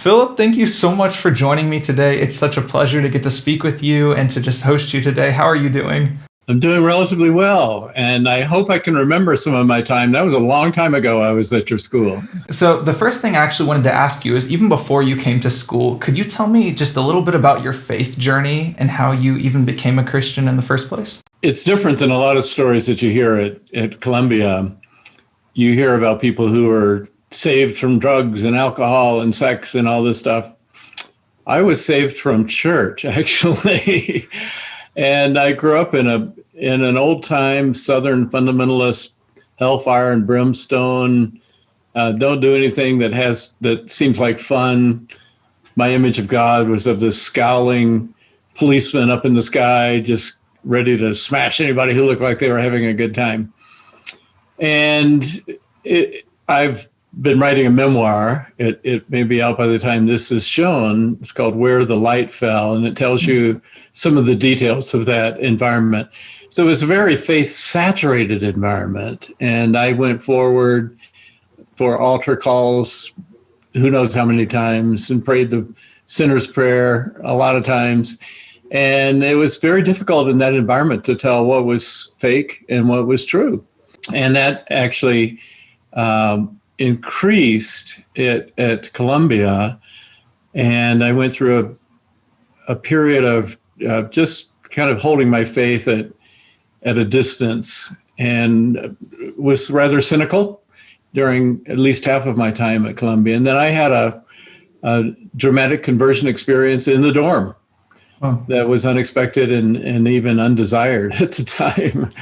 Philip, thank you so much for joining me today. It's such a pleasure to get to speak with you and to just host you today. How are you doing? I'm doing relatively well, and I hope I can remember some of my time. That was a long time ago I was at your school. So the first thing I actually wanted to ask you is, even before you came to school, could you tell me just a little bit about your faith journey and how you even became a Christian in the first place? It's different than a lot of stories that you hear at Columbia. You hear about people who are saved from drugs and alcohol and sex and all this stuff. I was saved from church, actually. And I grew up in an old-time Southern fundamentalist, hellfire and brimstone, don't do anything that seems like fun. My image of God was of this scowling policeman up in the sky, just ready to smash anybody who looked like they were having a good time. And I've been writing a memoir. It may be out by the time this is shown. It's called Where the Light Fell, and it tells you some of the details of that environment. So it was a very faith-saturated environment, and I went forward for altar calls who knows how many times and prayed the sinner's prayer a lot of times. And it was very difficult in that environment to tell what was fake and what was true. And that actually increased at Columbia, and I went through a period of just kind of holding my faith at a distance, and was rather cynical during at least half of my time at Columbia. And then I had a dramatic conversion experience in the dorm. Oh. That was unexpected and even undesired at the time,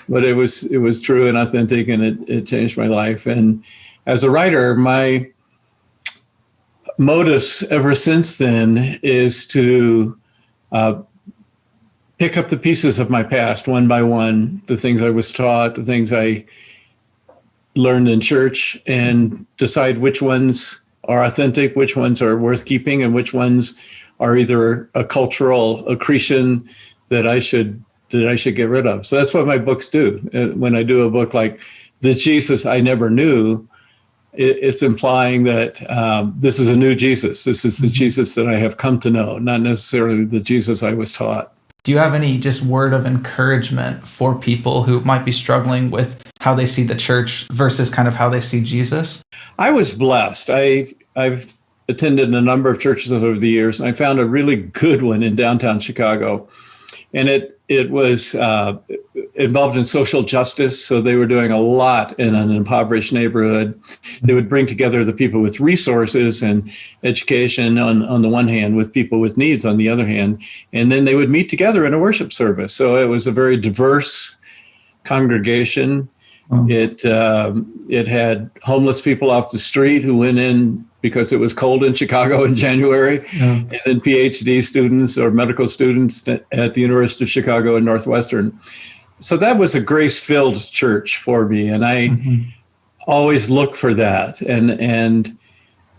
but it was true and authentic, and it changed my life. And as a writer, my modus ever since then is to pick up the pieces of my past one by one, the things I was taught, the things I learned in church, and decide which ones are authentic, which ones are worth keeping, and which ones are either a cultural accretion that I should get rid of. So that's what my books do. When I do a book like The Jesus I Never Knew, it's implying that this is a new Jesus. This is the Jesus that I have come to know, not necessarily the Jesus I was taught. Do you have any just word of encouragement for people who might be struggling with how they see the church versus kind of how they see Jesus? I was blessed. I've attended a number of churches over the years, and I found a really good one in downtown Chicago. And it was involved in social justice. So they were doing a lot in an impoverished neighborhood. They would bring together the people with resources and education on the one hand, with people with needs on the other hand. And then they would meet together in a worship service. So it was a very diverse congregation. It had homeless people off the street who went in because it was cold in Chicago in January, and then PhD students or medical students at the University of Chicago and Northwestern. So that was a grace-filled church for me, and I always look for that. And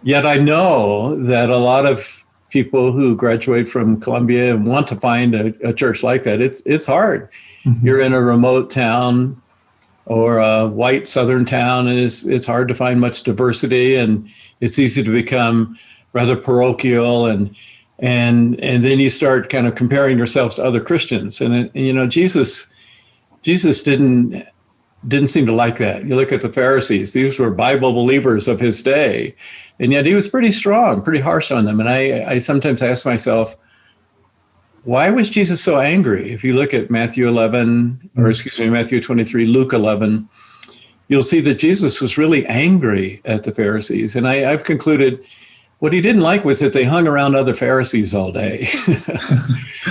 yet I know that a lot of people who graduate from Columbia and want to find a church like that, it's hard. You're in a remote town or a white Southern town, and it's hard to find much diversity, and it's easy to become rather parochial, and then you start kind of comparing yourselves to other Christians. And Jesus didn't seem to like that. You look at the Pharisees; these were Bible believers of his day, and yet he was pretty strong, pretty harsh on them. And I sometimes ask myself, why was Jesus so angry? If you look at Matthew 23, Luke 11, you'll see that Jesus was really angry at the Pharisees. And I've concluded what he didn't like was that they hung around other Pharisees all day.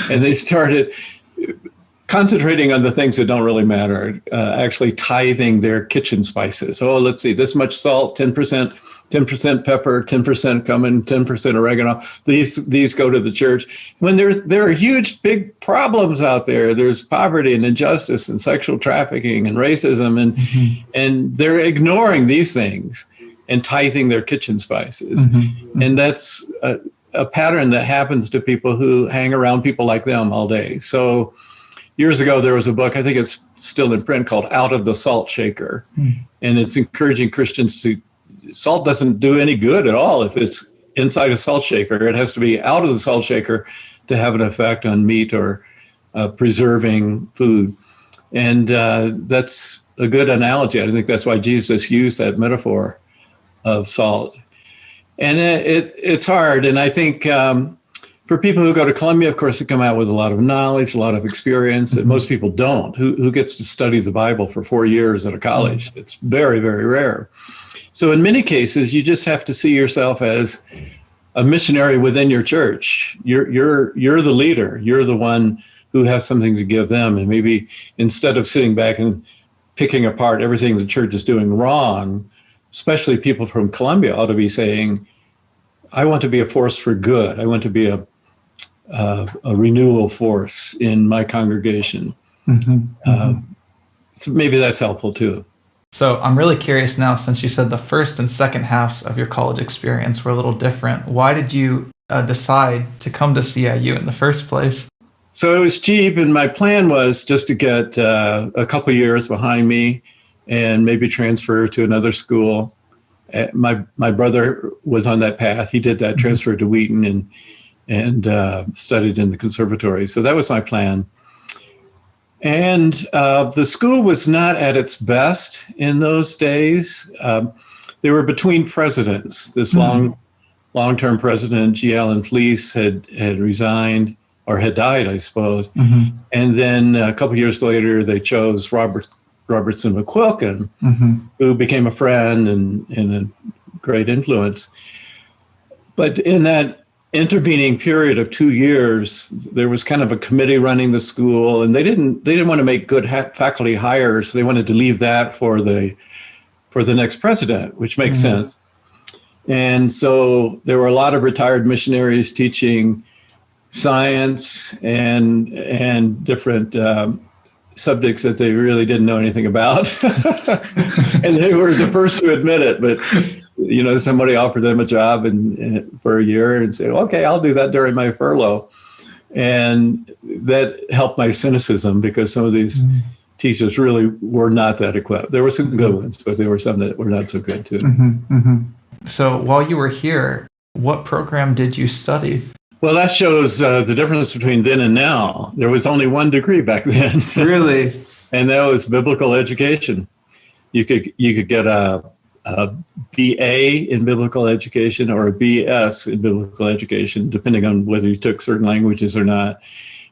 And they started concentrating on the things that don't really matter, actually tithing their kitchen spices. Oh, let's see, this much salt, 10% pepper, 10% cumin, 10% oregano. These go to the church. When there are huge, big problems out there. There's poverty and injustice and sexual trafficking and racism, and they're ignoring these things and tithing their kitchen spices. And that's a pattern that happens to people who hang around people like them all day. So years ago, there was a book, I think it's still in print, called Out of the Salt Shaker. And it's encouraging Christians to, salt doesn't do any good at all if it's inside a salt shaker. It has to be out of the salt shaker to have an effect on meat or preserving food. And that's a good analogy. I think that's why Jesus used that metaphor of salt. And it's hard. And I think for people who go to Columbia, of course, they come out with a lot of knowledge, a lot of experience that most people don't. Who gets to study the Bible for 4 years at a college? It's very, very rare. So in many cases, you just have to see yourself as a missionary within your church. You're the leader. You're the one who has something to give them. And maybe instead of sitting back and picking apart everything the church is doing wrong, especially people from Columbia ought to be saying, I want to be a force for good. I want to be a renewal force in my congregation. So maybe that's helpful too. So I'm really curious now, since you said the first and second halves of your college experience were a little different, why did you decide to come to CIU in the first place? So it was cheap, and my plan was just to get a couple of years behind me and maybe transfer to another school. My brother was on that path. He did that, transfer to Wheaton and studied in the conservatory. So that was my plan. And the school was not at its best in those days. They were between presidents. This long-term president, G. Allen Fleece, had resigned, or had died, I suppose. And then a couple of years later, they chose Robertson McQuilkin, who became a friend and a great influence. But in that intervening period of 2 years, there was kind of a committee running the school, and they didn't want to make good faculty hires. They wanted to leave that for the next president, which makes sense. And so there were a lot of retired missionaries teaching science and different subjects that they really didn't know anything about. And they were the first to admit it, but somebody offered them a job for a year and said, okay, I'll do that during my furlough. And that helped my cynicism, because some of these teachers really were not that equipped. There were some good ones, but there were some that were not so good too. So while you were here, what program did you study? Well, that shows the difference between then and now. There was only one degree back then. Really? And that was biblical education. You could get a BA in biblical education or a BS in biblical education, depending on whether you took certain languages or not.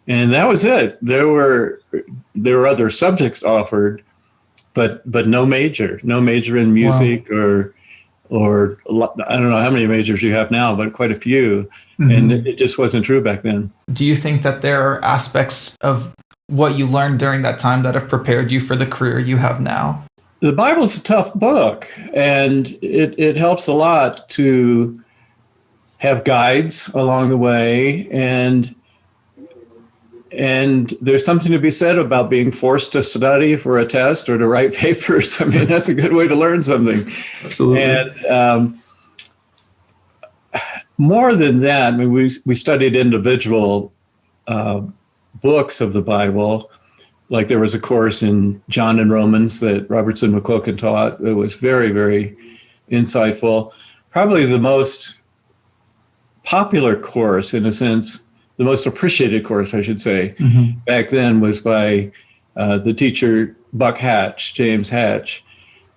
And that was it. There were other subjects offered, but no major in music. Wow. or I don't know how many majors you have now, but quite a few. And it just wasn't true back then. Do you think that there are aspects of what you learned during that time that have prepared you for the career you have now? The Bible's a tough book, and it helps a lot to have guides along the way, and there's something to be said about being forced to study for a test or to write papers. I mean, that's a good way to learn something. Absolutely. And more than that, I mean, we studied individual books of the Bible. Like there was a course in John and Romans that Robertson McQuilkin taught. It was very, very insightful. Probably the most popular course, in a sense, the most appreciated course, I should say, back then was by the teacher Buck Hatch, James Hatch,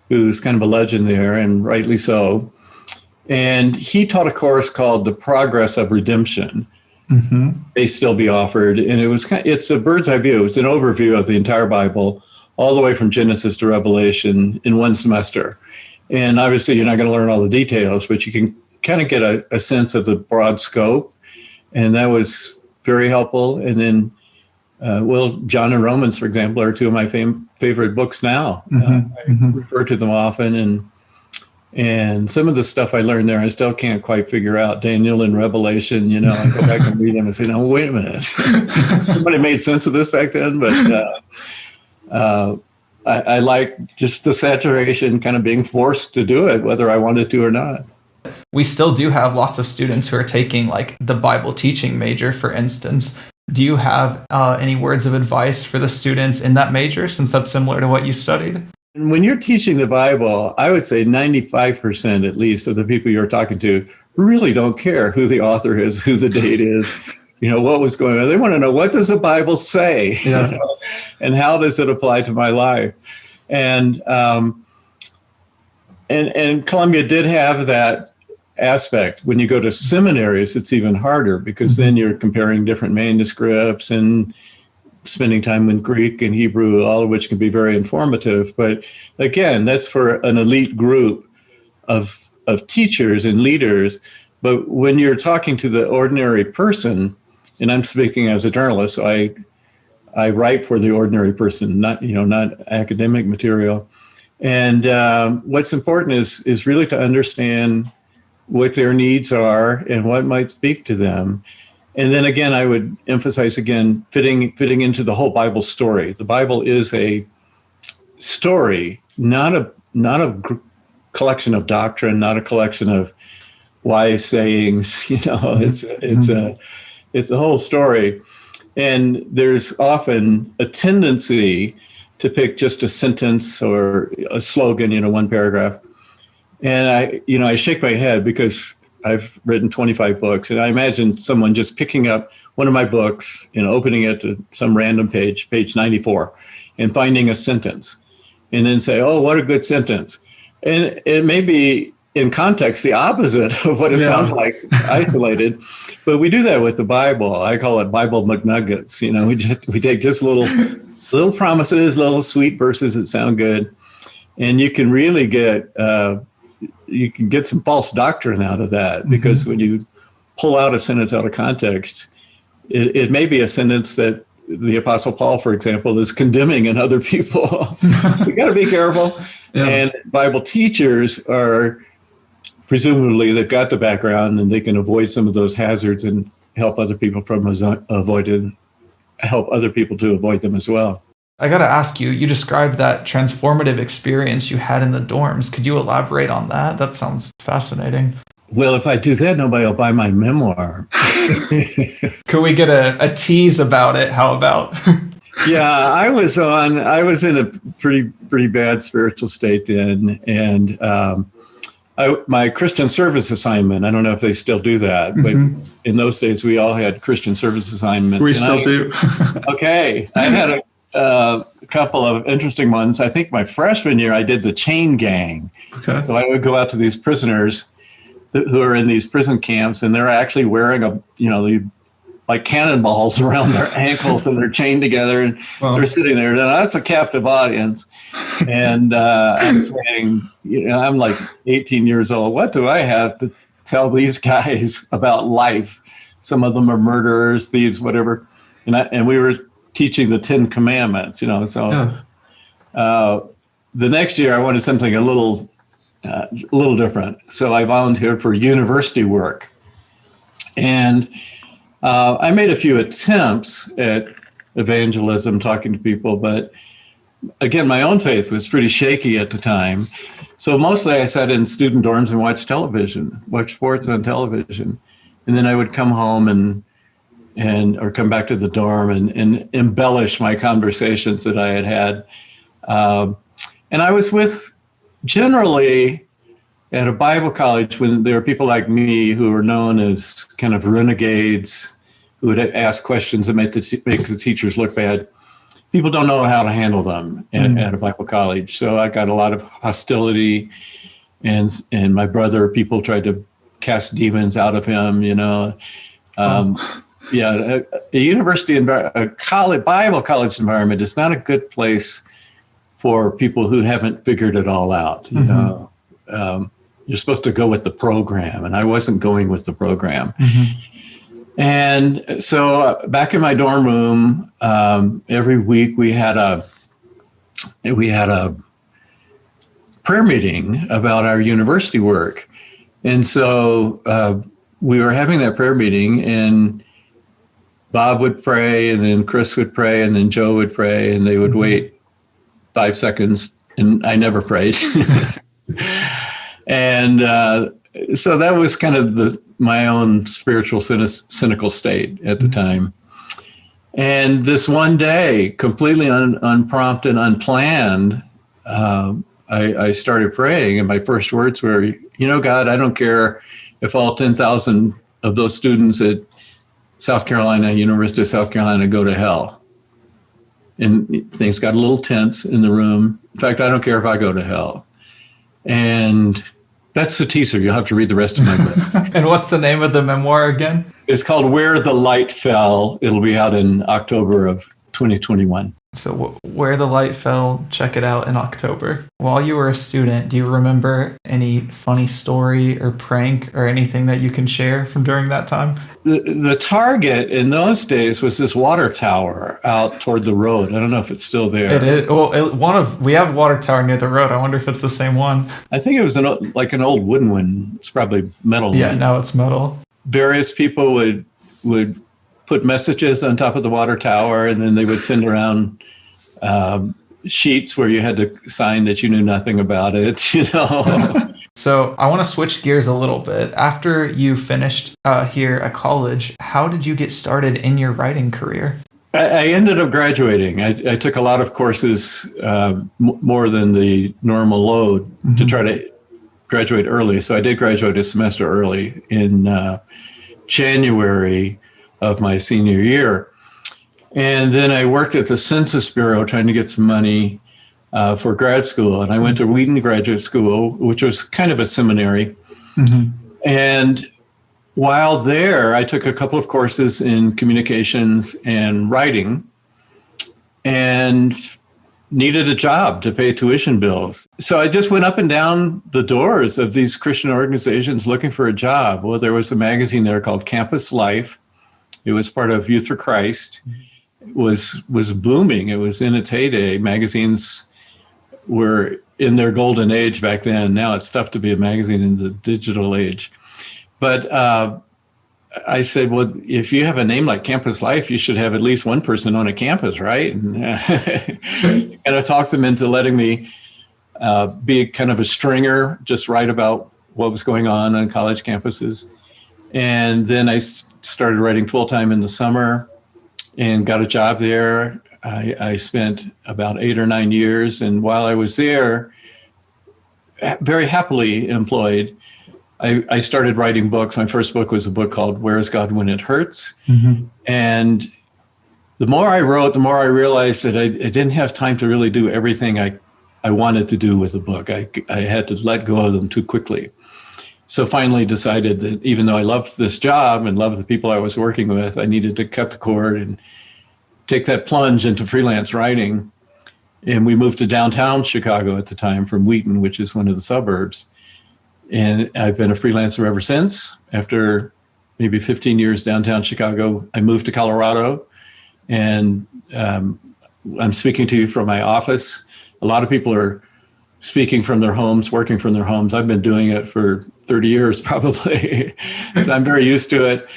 who's kind of a legend there, and rightly so. And he taught a course called The Progress of Redemption. They still be offered, and it's a bird's eye view. It's an overview of the entire Bible, all the way from Genesis to Revelation in one semester. And obviously, you're not going to learn all the details, but you can kind of get a sense of the broad scope. And that was very helpful. And then, John and Romans, for example, are two of my favorite books now. I refer to them often, and some of the stuff I learned there, I still can't quite figure out. Daniel and Revelation, I go back and read them and say, no, wait a minute. Somebody made sense of this back then, but I like just the saturation, kind of being forced to do it, whether I wanted to or not. We still do have lots of students who are taking like the Bible teaching major, for instance. Do you have any words of advice for the students in that major, since that's similar to what you studied? When you're teaching the Bible, I would say 95% at least of the people you're talking to really don't care who the author is, who the date is, what was going on. They want to know, what does the Bible say? Yeah. And how does it apply to my life? And Columbia did have that aspect. When you go to seminaries, it's even harder, because then you're comparing different manuscripts and spending time with Greek and Hebrew, all of which can be very informative. But again, that's for an elite group of teachers and leaders. But when you're talking to the ordinary person, and I'm speaking as a journalist, so I write for the ordinary person, not academic material. And what's important is really to understand what their needs are and what might speak to them. And then again, I would emphasize again, fitting into the whole Bible story. The Bible is a story, not a collection of doctrine, not a collection of wise sayings. It's a whole story. And there's often a tendency to pick just a sentence or a slogan, one paragraph. And I shake my head, because I've written 25 books, and I imagine someone just picking up one of my books, opening it to some random page 94, and finding a sentence, and then say, "Oh, what a good sentence." And it may be in context the opposite of what it sounds like isolated, but we do that with the Bible. I call it Bible McNuggets. We take just little promises, little sweet verses that sound good, and you can really get some false doctrine out of that, because when you pull out a sentence out of context, it may be a sentence that the Apostle Paul, for example, is condemning in other people. You got to be careful. Yeah. And Bible teachers are presumably, they've got the background, and they can avoid some of those hazards and help other people help other people to avoid them as well. I got to ask you, you described that transformative experience you had in the dorms. Could you elaborate on that? That sounds fascinating. Well, if I do that, nobody will buy my memoir. Could we get a tease about it? How about? Yeah, I was in a pretty bad spiritual state then. And my Christian service assignment, I don't know if they still do that, but in those days we all had Christian service assignments. We still do. Okay. I had a couple of interesting ones. I think my freshman year I did the chain gang. Okay. So I would go out to these prisoners who are in these prison camps, and they're actually wearing like cannonballs around their ankles, and they're chained together, and they're sitting there. Now, that's a captive audience. And I'm saying, I'm like 18 years old. What do I have to tell these guys about life? Some of them are murderers, thieves, whatever. And we were teaching the 10 Commandments, So the next year I wanted something a little different. So I volunteered for university work. And I made a few attempts at evangelism, talking to people, but again, my own faith was pretty shaky at the time. So mostly I sat in student dorms and watched sports on television. And then I would come home or come back to the dorm and embellish my conversations that I had. And I was generally at a Bible college when there were people like me who were known as kind of renegades, who would ask questions that make the teachers look bad. People don't know how to handle them at a Bible college. So I got a lot of hostility, and my brother, people tried to cast demons out of him, Yeah, a university Bible college environment is not a good place for people who haven't figured it all out. You're supposed to go with the program, and I wasn't going with the program. And so back in my dorm room, every week we had a prayer meeting about our university work. And so we were having that prayer meeting, and Bob would pray, and then Chris would pray, and then Joe would pray, and they would wait 5 seconds, and I never prayed. And so that was kind of my own spiritual cynical state at the time. And this one day, completely unprompted, unplanned, I started praying, and my first words were, God, I don't care if all 10,000 of those students at University of South Carolina go to hell. And things got a little tense in the room. In fact, I don't care if I go to hell. And that's the teaser. You'll have to read the rest of my book. And what's the name of the memoir again? It's called Where the Light Fell. It'll be out in October of 2021. So Where the Light Fell, check it out in October. While you were a student, do you remember any funny story or prank or anything that you can share from during that time? The target in those days was this water tower out toward the road. I don't know if it's still there. It is. Well, we have a water tower near the road. I wonder if it's the same one. I think it was an old wooden one. It's probably metal. Yeah, one. now it's metal. Various people would put messages on top of the water tower, and then they would send around sheets where you had to sign that you knew nothing about it, So I want to switch gears a little bit. After you finished here at college, how did you get started in your writing career? I ended up graduating. I took a lot of courses, more than the normal load, to try to graduate early. So I did graduate a semester early in January of my senior year. And then I worked at the Census Bureau trying to get some money for grad school. And I went to Wheaton Graduate School, which was kind of a seminary. And while there, I took a couple of courses in communications and writing and needed a job to pay tuition bills. So I just went up and down the doors of these Christian organizations looking for a job. Well, there was a magazine there called Campus Life. It was part of Youth for Christ. It was booming. It was in its heyday. Magazines were in their golden age back then. Now it's tough to be a magazine in the digital age. But I said, well, if you have a name like Campus Life, you should have at least one person on a campus, right? And I talked them into letting me be kind of a stringer, just write about what was going on college campuses. And then I started writing full-time in the summer and got a job there. I spent about 8 or 9 years. And while I was there, very happily employed, I started writing books. My first book was a book called Where is God When It Hurts? And the more I wrote, the more I realized that I didn't have time to really do everything I wanted to do with the book. I had to let go of them too quickly. So finally decided that even though I loved this job and loved the people I was working with, I needed to cut the cord and take that plunge into freelance writing. And we moved to downtown Chicago at the time from Wheaton, which is one of the suburbs. And I've been a freelancer ever since. After maybe 15 years downtown Chicago, I moved to Colorado, and I'm speaking to you from my office. A lot of people are speaking from their homes, working from their homes. I've been doing it for 30 years probably, so I'm very used to it.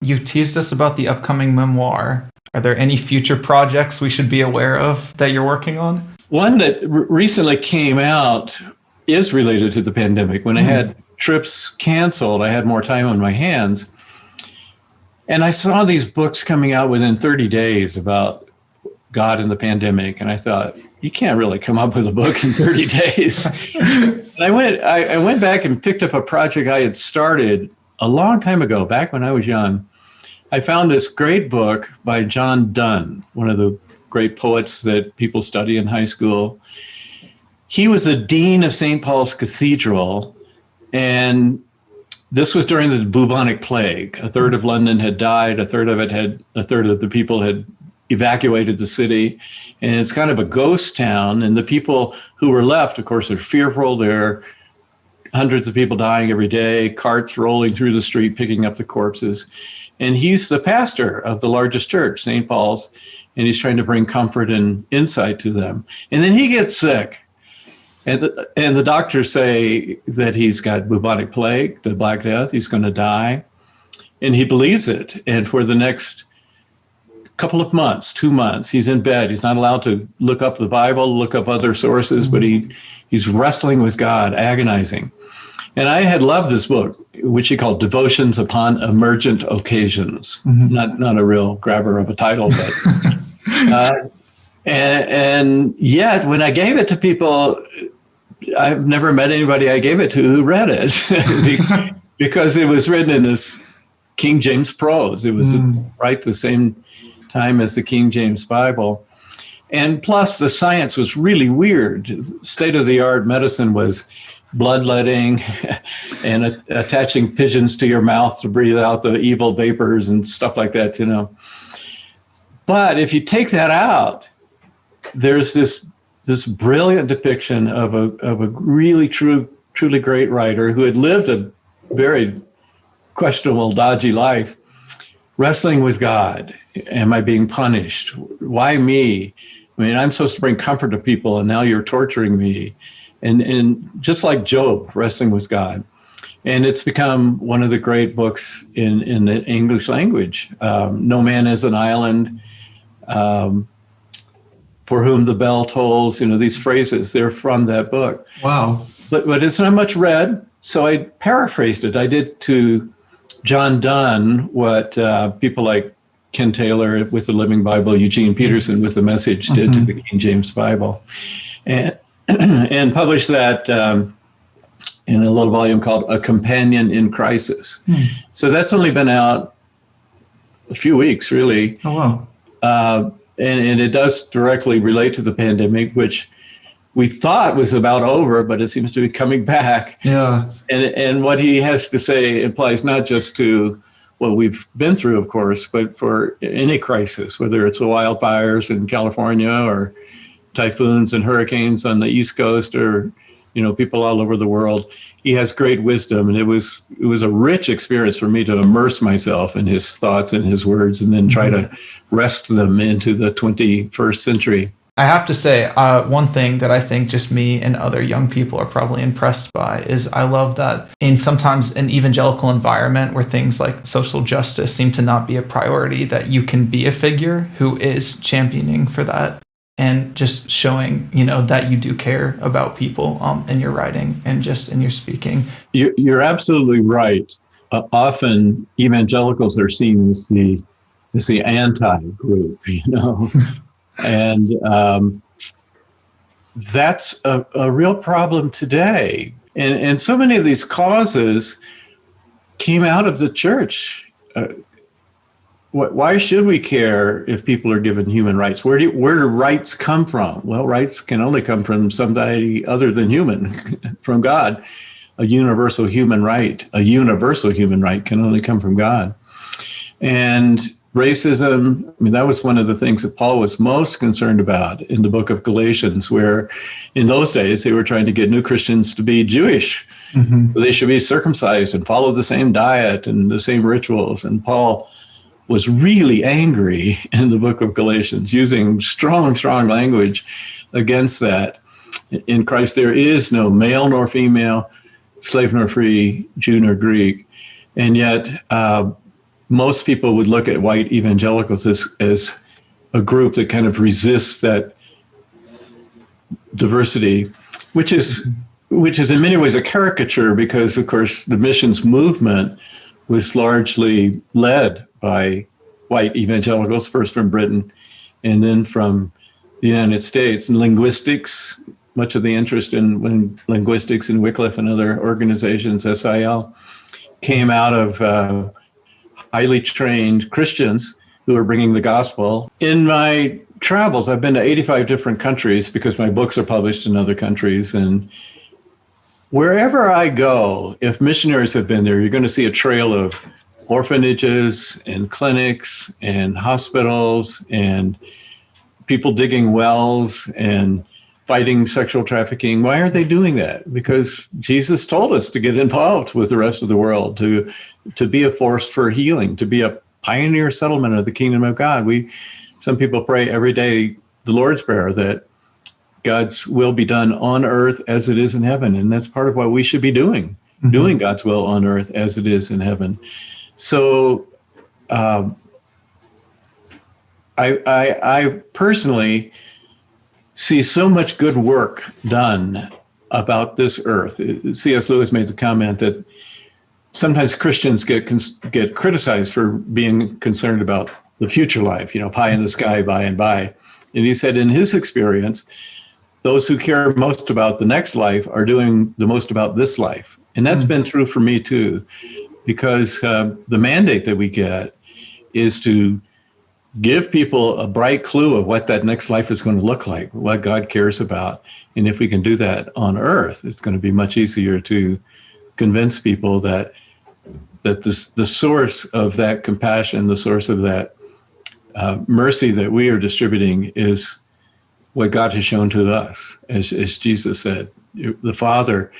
You teased us about the upcoming memoir. Are there any future projects we should be aware of that you're working on? One that recently came out is related to the pandemic. When I had trips canceled, I had more time on my hands. And I saw these books coming out within 30 days about God and the pandemic. And I thought, you can't really come up with a book in 30 days. And I went back and picked up a project I had started a long time ago, back when I was young. I found this great book by John Donne, one of the great poets that people study in high school. He was the dean of St. Paul's Cathedral, and this was during the bubonic plague. A third of London had died. A third of the people had evacuated the city, and it's kind of a ghost town. And the people who were left, of course, are fearful. There are hundreds of people dying every day, carts rolling through the street, picking up the corpses. And he's the pastor of the largest church, St. Paul's, and he's trying to bring comfort and insight to them. And then he gets sick. And the doctors say that he's got bubonic plague, the Black Death, he's going to die. And he believes it. And for the next couple of months, 2 months, he's in bed. He's not allowed to look up the Bible, look up other sources, but he's wrestling with God, agonizing. And I had loved this book, which he called Devotions Upon Emergent Occasions. Not a real grabber of a title, but and yet when I gave it to people, I've never met anybody I gave it to who read it because it was written in this King James prose. It was right the same time as the King James Bible. And plus, the science was really weird. State-of-the-art medicine was bloodletting and attaching pigeons to your mouth to breathe out the evil vapors and stuff like that, you know. But if you take that out, there's this brilliant depiction of a really truly great writer who had lived a very questionable, dodgy life, wrestling with God. Am I being punished? Why me? I mean, I'm supposed to bring comfort to people, and now you're torturing me. And just like Job, wrestling with God. And it's become one of the great books in the English language. No Man is an Island, For Whom the Bell Tolls, you know, these phrases, they're from that book. Wow. But it's not much read, so I paraphrased it. I did to John Donne what people like Ken Taylor with the Living Bible, Eugene Peterson with the Message did to the King James Bible. And published that in a little volume called A Companion in Crisis. So that's only been out a few weeks, really. Oh, wow. And it does directly relate to the pandemic, which we thought was about over, but it seems to be coming back. Yeah. And what he has to say applies not just to what we've been through, of course, but for any crisis, whether it's the wildfires in California or typhoons and hurricanes on the East Coast, or, you know, people all over the world. He has great wisdom, and it was a rich experience for me to immerse myself in his thoughts and his words, and then try to wrest them into the 21st century. I have to say, one thing that I think just me and other young people are probably impressed by is I love that in sometimes an evangelical environment where things like social justice seem to not be a priority, that you can be a figure who is championing for that. And just showing, you know, that you do care about people in your writing and just in your speaking. You're absolutely right. Often evangelicals are seen as the anti-group, you know, and that's a real problem today. And so many of these causes came out of the church. Why should we care if people are given human rights? Where do rights come from? Well, rights can only come from somebody other than human, from God. A universal human right can only come from God. And racism, I mean, that was one of the things that Paul was most concerned about in the book of Galatians, where in those days they were trying to get new Christians to be Jewish. They should be circumcised and follow the same diet and the same rituals. And Paul was really angry in the book of Galatians, using strong language against that. In Christ, there is no male nor female, slave nor free, Jew nor Greek. And yet, most people would look at white evangelicals as a group that kind of resists that diversity, which is in many ways a caricature, because, of course, the missions movement was largely led by white evangelicals, first from Britain and then from the United States. And linguistics, much of the interest in linguistics in Wycliffe and other organizations, SIL, came out of highly trained Christians who are bringing the gospel. In my travels, I've been to 85 different countries because my books are published in other countries. And wherever I go, if missionaries have been there, you're going to see a trail of orphanages and clinics and hospitals and people digging wells and fighting sexual trafficking. Why are they doing that? Because Jesus told us to get involved with the rest of the world, to be a force for healing, to be a pioneer settlement of the kingdom of God. Some people pray every day the Lord's Prayer that God's will be done on earth as it is in heaven. And that's part of what we should be doing, doing God's will on earth as it is in heaven. So I personally see so much good work done about this earth. C.S. Lewis made the comment that sometimes Christians get criticized for being concerned about the future life, pie in the sky by and by. And he said in his experience, those who care most about the next life are doing the most about this life. And that's been true for me too, because the mandate that we get is to give people a bright clue of what that next life is going to look like, what God cares about. And if we can do that on earth, it's going to be much easier to convince people that the source of that compassion, the source of that mercy that we are distributing is what God has shown to us. As Jesus said, the Father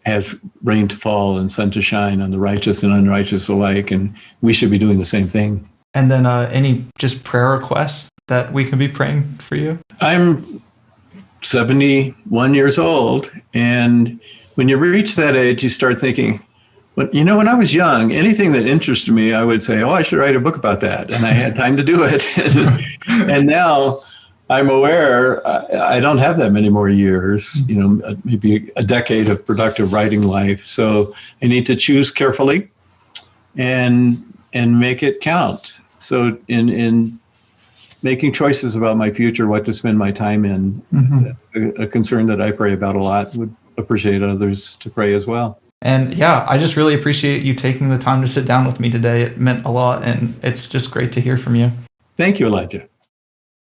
has rain to fall and sun to shine on the righteous and unrighteous alike, and we should be doing the same thing. And then any just prayer requests that we can be praying for you? I'm 71 years old, and when you reach that age, you start thinking, when I was young, anything that interested me, I would say, I should write a book about that. And I had time to do it. And now I'm aware I don't have that many more years, maybe a decade of productive writing life. So I need to choose carefully and make it count. So in making choices about my future, what to spend my time in, a concern that I pray about a lot, would appreciate others to pray as well. And yeah, I just really appreciate you taking the time to sit down with me today. It meant a lot, and it's just great to hear from you. Thank you, Elijah.